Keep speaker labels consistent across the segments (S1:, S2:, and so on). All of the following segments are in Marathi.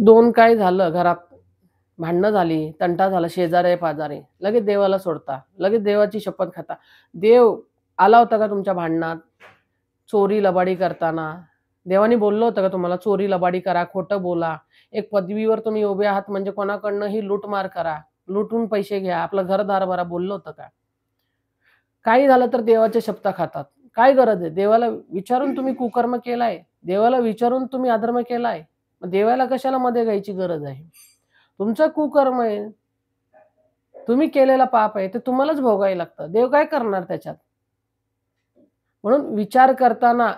S1: दोन काय झालं घरात, भांडणं झाली, तंटा झाला शेजारी-पाजारी, लगेच देवाला सोडता, लगेच देवाची शपथ खाता. देव आला होता का तुमच्या भांडणात? चोरी-लबाडी करताना? देवाने बोललं होतं का तुम्हाला चोरी-लबाडी करा, खोटं बोला? एक पदवीवर तुम्ही उभे आहात म्हणजे कोणाकडनंही लूटमार करा, लुटून पैसे घ्या, आपलं घरदार भरा, बोललं होतं का? काही झालं तर देवाच्या शपथा खातात. काय गरज आहे? देवाला विचारून तुम्ही कुकर्म केलाय, देवाला विचारून तुम्ही अधर्म केलाय, मग देवाला कशाला मध्ये घ्यायची गरज आहे? तुमचं कुकर्म आहे, तुम्ही केलेला पाप आहे, ते तुम्हालाच भोगायला लागतं. देव काय करणार त्याच्यात? म्हणून विचार करताना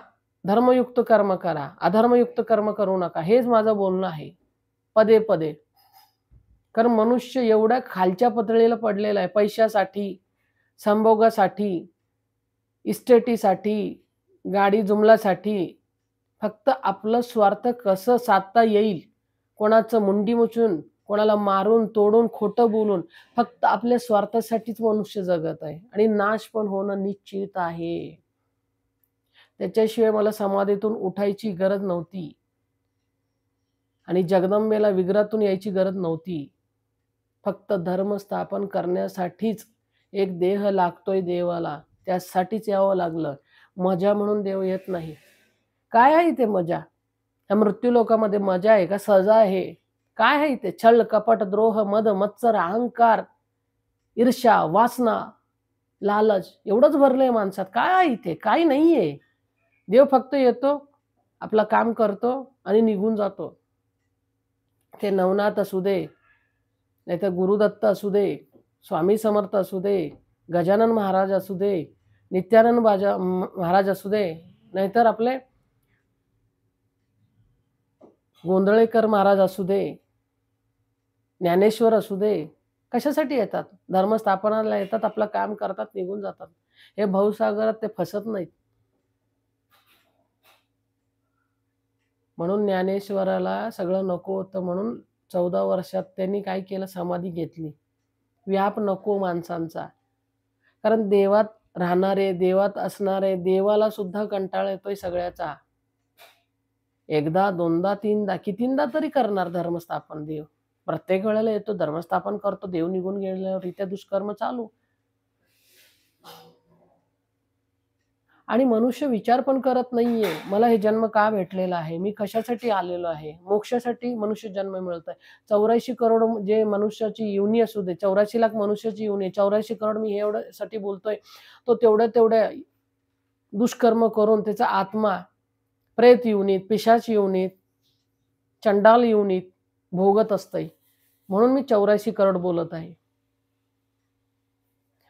S1: धर्मयुक्त कर्म करा, अधर्मयुक्त कर्म करू नका. हेच माझं बोलणं आहे, पदे-पदे. कारण मनुष्य एवढ्या खालच्या पातळीला पडलेला आहे पैशासाठी, संभोगासाठी, इस्टेटीसाठी, गाडी जुमलासाठी, फक्त आपलं स्वार्थ कसं साधता येईल, कोणाचं मुंडी मुचून, कोणाला मारून, तोडून, खोटं बोलून, फक्त आपल्या स्वार्थासाठीच मनुष्य जगत आहे आणि नाश पण होणं निश्चित आहे. त्याच्याशिवाय मला समाधीतून उठायची गरज नव्हती आणि जगदंबेला विग्रहातून यायची गरज नव्हती. फक्त धर्म स्थापन करण्यासाठीच एक देह लागतोय देवाला, त्यासाठीच यावं लागलं. मजा म्हणून देव येत नाही. काय आहे इथे मजा? या मृत्यूलोकामध्ये मजा आहे का सजा आहे? काय आहे इथे? छळ, कपट, द्रोह, मद, मत्सर, अहंकार, ईर्ष्या, वासना, लालच एवढंच भरलंय माणसात. काय आहे इथे? काही नाहीये. देव फक्त येतो, आपलं काम करतो आणि निघून जातो. ते नवनाथ असू दे, नाहीतर गुरुदत्त असू दे, स्वामी समर्थ असू दे, गजानन महाराज असू दे, नित्यानंद महाराज असू दे, नाहीतर आपले गोंधळेकर महाराज असू दे, ज्ञानेश्वर असू दे, कशासाठी येतात? धर्मस्थापनाला येतात, आपलं काम करतात, निघून जातात. हे भवसागरात ते फसत नाहीत. म्हणून ज्ञानेश्वराला सगळं नको होतं म्हणून 14 वर्षात त्यांनी काय केलं? समाधी घेतली. व्याप नको माणसांचा. कारण देवात राहणारे, देवात असणारे, देवाला सुद्धा कंटाळा येतोय सगळ्याचा. एकदा, दोनदा, तीनदा, कितींदा तरी करणार धर्मस्थापन देव? प्रत्येक वेळेला येतो, धर्मस्थापन करतो, देव निघून गेल्यावर इथे दुष्कर्म चालू. आणि मनुष्य विचार पण करत नाहीये, मला हे जन्म का भेटलेला आहे? मी कशासाठी आलेलो आहे? मोक्षासाठी मनुष्य जन्म मिळतोय. 84 करोड जे मनुष्याची योनी असू दे, 84 लाख मनुष्याची योनी, 84 करोड मी एवढ्यासाठी बोलतोय, तो तेवढ्या दुष्कर्म करून त्याचा आत्मा प्रेत योनीत, पिशाच योनीत, चंडाल योनीत भोगत असतंय. म्हणून मी 84 करोड बोलत आहे.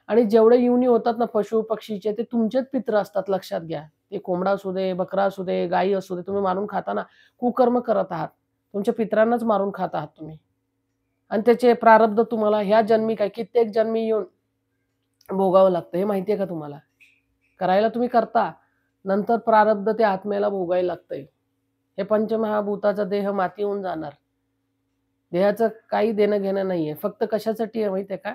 S1: आणि जेवढे योनी होतात ना पशु पक्षीचे, ते तुमचेच पित्र असतात, लक्षात घ्या. ते कोंबडा असू दे, बकरा असू दे, गायी असू दे, तुम्ही मारून खाता ना, कुकर्म करत आहात. तुमच्या पितरांनाच मारून खात आहात तुम्ही. आणि त्याचे प्रारब्ध तुम्हाला ह्या जन्मी काय कित्येक जन्मी येऊन भोगावं लागतं. हे माहिती आहे का तुम्हाला? करायला तुम्ही करता, नंतर प्रारब्ध ते आत्म्याला भोगायला लागतंय. हे पंचमहाभूताचा देह माती होऊन जाणार. देहाचं काही देणं घेणं नाहीये. फक्त कशासाठी आहे माहिती आहे का?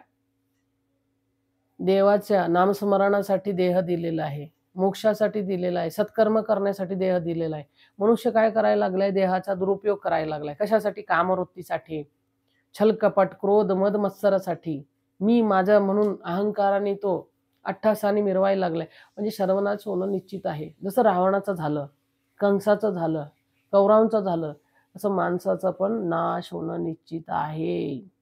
S1: देवाच्या नामस्मरणासाठी देह दिलेला आहे, मोक्षासाठी दिलेला आहे, सत्कर्म करण्यासाठी देह दिलेला आहे. मनुष्य काय करायला लागलाय? देहाचा दुरुपयोग करायला लागलाय. कशासाठी? कामवृत्तीसाठी, छल, कपट, क्रोध, मद, मत्सरासाठी, मी माझं म्हणून अहंकाराने तो अट्टहासाने मिरवायला लागलाय. म्हणजे सर्वनाश होणं निश्चित आहे. जसं रावणाचं झालं, कंसाचं झालं, कौरवांचं झालं, असं माणसाचं पण नाश होणं निश्चित आहे.